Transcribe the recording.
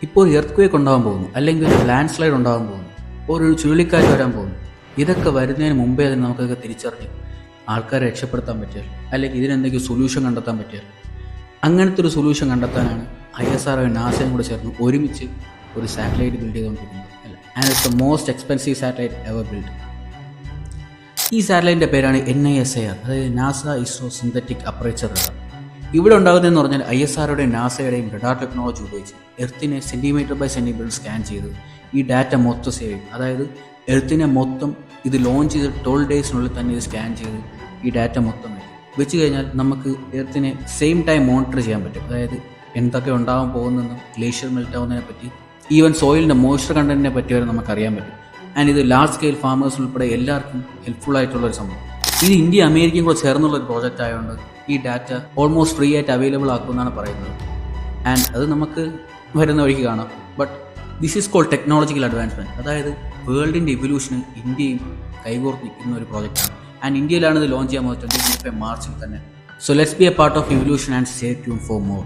ഇപ്പോൾ ഒരു earth quake ഉണ്ടാകാൻ പോകുന്നു, അല്ലെങ്കിൽ ഒരു ലാൻഡ് സ്ലൈഡ് ഉണ്ടാകാൻ പോകുന്നു, ഒരു ചുഴലിക്കാറ്റ് വരാൻ പോകുന്നു. ഇതൊക്കെ വരുന്നതിന് മുമ്പേ തന്നെ നമുക്കൊക്കെ തിരിച്ചറിഞ്ഞ് ആൾക്കാരെ രക്ഷപ്പെടുത്താൻ പറ്റിയാൽ, അല്ലെങ്കിൽ ഇതിനെന്തെങ്കിലും സൊല്യൂഷൻ കണ്ടെത്താൻ പറ്റിയാൽ, അങ്ങനത്തെ ഒരു സൊല്യൂഷൻ കണ്ടെത്താനാണ് ISRO നാസയും കൂടെ ചേർന്ന് ഒരുമിച്ച് ഒരു സാറ്റലൈറ്റ് ബിൽഡ് ചെയ്തുകൊണ്ടിരിക്കുന്നത്. And it's the most expensive satellite ever build. ഈ സാറ്റലൈറ്റിൻ്റെ പേരാണ് NISAR, അതായത് NASA ISRO synthetic aperture radar. ഇവിടെ ഉണ്ടാകുന്നതെന്ന് പറഞ്ഞാൽ ISROയുടെയും നാസയുടെയും റഡാർ ടെക്നോളജി ഉപയോഗിച്ച് എർത്തിനെ സെൻറ്റിമീറ്റർ ബൈ സെൻറ്റിമീറ്റർ സ്കാൻ ചെയ്ത് ഈ ഡാറ്റ മൊത്തം സേവ് ചെയ്യും. അതായത് എർത്തിനെ മൊത്തം ഇത് ലോഞ്ച് ചെയ്ത് 12 ഡേയ്സിനുള്ളിൽ തന്നെ ഇത് സ്കാൻ ചെയ്ത് ഈ ഡാറ്റ മൊത്തം വെച്ച് കഴിഞ്ഞാൽ നമുക്ക് എർത്തിനെ സെയിം ടൈം മോണിറ്റർ ചെയ്യാൻ പറ്റും. അതായത് എന്തൊക്കെ ഉണ്ടാകാൻ പോകുന്നതെന്നും ഗ്ലേഷ്യർ മെൽറ്റ് ആവുന്നതിനെ പറ്റി, ഈവൻ സോയിലിൻ്റെ മോയ്സ്ചർ കണ്ടന്റിനെ പറ്റി വരെ നമുക്ക് അറിയാൻ പറ്റും. ആൻഡ് ഇത് ലാർജ് സ്കെയിൽ ഫാമേഴ്സ് ഉൾപ്പെടെ എല്ലാവർക്കും ഹെൽപ്ഫുൾ ആയിട്ടുള്ളൊരു സംഭവം. ഇത് ഇന്ത്യ അമേരിക്കയും കൂടെ ചേർന്നുള്ളൊരു പ്രോജക്റ്റ് ആയതുകൊണ്ട് ഈ ഡാറ്റ ഓൾമോസ്റ്റ് ഫ്രീ ആയിട്ട് അവൈലബിൾ ആക്കുമെന്നാണ് പറയുന്നത്. ആൻഡ് അത് നമുക്ക് വരുന്ന വഴിക്ക് കാണാം. But this is called technological advancement. അതായത് വേൾഡിൻ്റെ ഇവല്യൂഷന് ഇന്ത്യയും കൈകോർത്ത് നിൽക്കുന്ന ഒരു പ്രോജക്റ്റാണ്. ആൻഡ് ഇന്ത്യയിലാണ് ഇത് ലോഞ്ച് ചെയ്യാൻ പോകുന്നത് 2025 മാർച്ചിൽ തന്നെ. So let's be A part of evolution and stay tune for more.